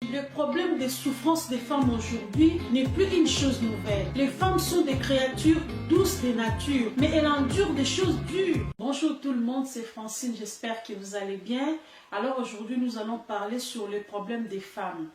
Le problème des souffrances des femmes aujourd'hui n'est plus une chose nouvelle. Les femmes sont des créatures douces de nature, mais elles endurent des choses dures. Bonjour tout le monde, c'est Francine, j'espère que vous allez bien. Alors aujourd'hui, nous allons parler sur le problème des femmes.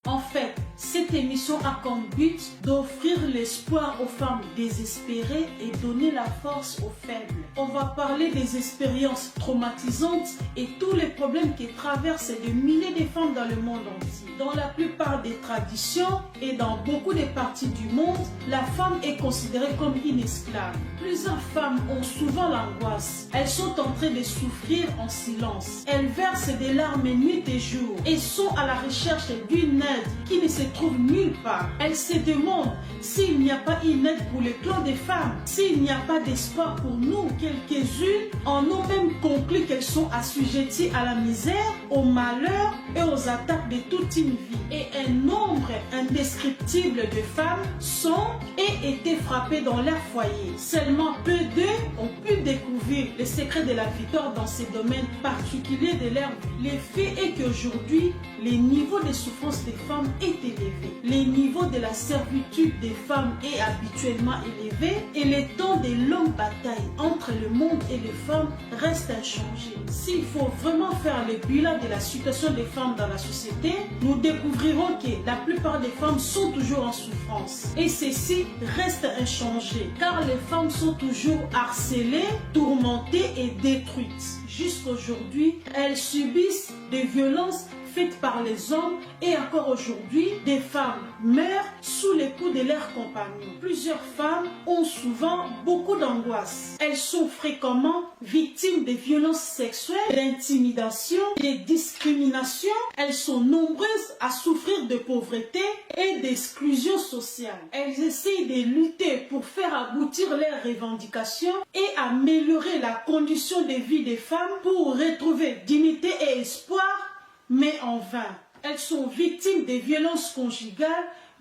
En fait, cette émission a comme but d'offrir l'espoir aux femmes désespérées et donner la force aux faibles. On va parler des expériences traumatisantes et tous les problèmes qui traversent des milliers de femmes dans le monde entier. Dans la plupart des traditions et dans beaucoup de parties du monde, la femme est considérée comme une esclave. Plusieurs femmes ont souvent l'angoisse. Elles sont en train de souffrir en silence. Elles versent des larmes nuit et jour et sont à la recherche d'une aide qui ne se trouve nulle part. Elles se demandent s'il n'y a pas une aide pour les clan des femmes, s'il n'y a pas d'espoir pour nous. Quelques-unes en ont même conclu qu'elles sont assujetties à la misère, au malheur et aux attaques de toute une vie. Et un nombre indescriptible de femmes sont et étaient frappées dans leur foyer. Seulement peu d'eux ont pu découvrir les secrets de la victoire dans ces domaines particuliers de leur vie. Le fait est qu'aujourd'hui, le niveau de souffrance des femmes est élevé. Le niveau de la servitude des femmes est habituellement élevé et le temps de longues batailles entre le monde et les femmes reste inchangé. S'il faut vraiment faire le bilan de la situation des femmes dans la société, nous découvrirons que la plupart des femmes sont toujours en souffrance. Et ceci reste inchangé car les femmes sont toujours harcelées, tourmentées et détruites. Jusqu'aujourd'hui, elles subissent des violences faites par les hommes et encore aujourd'hui, des femmes meurent sous les coups de leurs compagnons. Plusieurs femmes ont souvent beaucoup d'angoisse. Elles sont fréquemment victimes de violences sexuelles, d'intimidation, de discrimination. Elles sont nombreuses à souffrir de pauvreté et d'exclusion sociale. Elles essayent de lutter pour faire aboutir leurs revendications et améliorer la condition de vie des femmes pour retrouver dignité et espoir, mais en vain. Elles sont victimes des violences conjugales,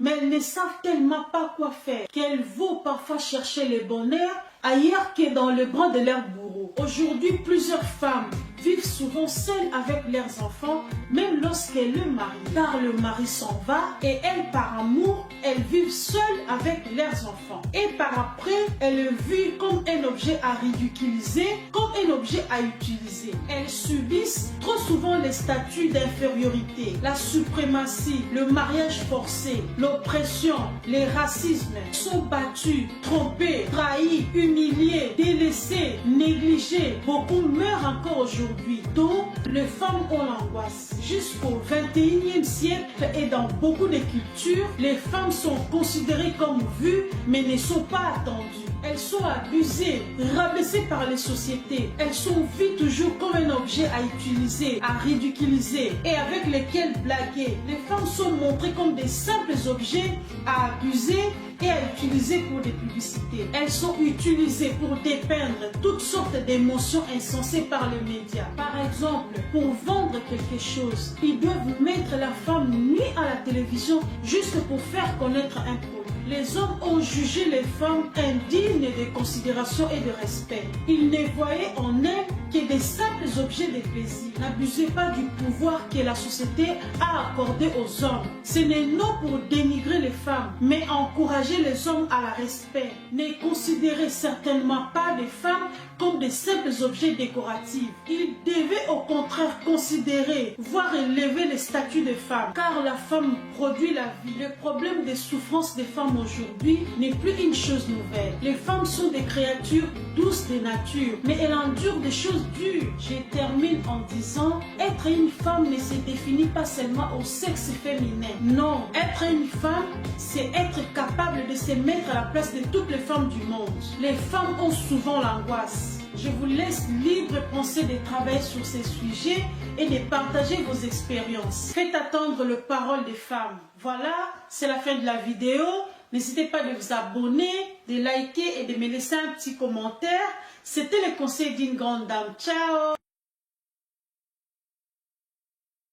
mais elles ne savent tellement pas quoi faire qu'elles vont parfois chercher le bonheur ailleurs que dans le bras de leur bourreau. Aujourd'hui, plusieurs femmes vivent souvent seules avec leurs enfants, même lorsqu'elles le marient. Car le mari s'en va et elles, par amour, elles vivent seules avec leurs enfants. Et par après, elles le vivent comme un objet à ridiculiser, comme un objet à utiliser. Elles subissent trop souvent les statuts d'infériorité, la suprématie, le mariage forcé, l'oppression, les racismes, sont battues, trompées, trahies, humiliées, délaissées, négligées. Beaucoup meurent encore aujourd'hui. Donc, les femmes ont l'angoisse. Jusqu'au 21e siècle et dans beaucoup de cultures, les femmes sont considérées comme vues mais ne sont pas attendues. Elles sont abusées, rabaissées par les sociétés. Elles sont vues toujours comme un objet à utiliser, à ridiculiser et avec lesquels blaguer. Les femmes sont montrées comme des simples objets à abuser et à utiliser pour des publicités. Elles sont utilisées pour dépeindre toutes sortes d'émotions insensées par les médias. Par exemple, pour vendre quelque chose, ils doivent mettre la femme nue à la télévision juste pour faire connaître un produit. Les hommes ont jugé les femmes indignes de considération et de respect. Ils ne voyaient en elles que des simples objets de plaisir. N'abusez pas du pouvoir que la société a accordé aux hommes. Ce n'est non pour dénigrer les femmes, mais encourager les hommes à la respect. Ne considérez certainement pas les femmes comme des simples objets décoratifs. Ils devaient au contraire considérer, voire élever le statut des femmes, car la femme produit la vie. Le problème des souffrances des femmes aujourd'hui n'est plus une chose nouvelle. Les femmes sont des créatures douces de nature, mais elles endurent des choses dures. Je termine en disant, être une femme ne se définit pas seulement au sexe féminin. Non, être une femme, c'est être capable de se mettre à la place de toutes les femmes du monde. Les femmes ont souvent l'angoisse. Je vous laisse libre penser de travailler sur ces sujets et de partager vos expériences. Faites attendre les paroles des femmes. Voilà, c'est la fin de la vidéo. N'hésitez pas de vous abonner, de liker et de me laisser un petit commentaire. C'était le conseil d'une grande dame. Ciao!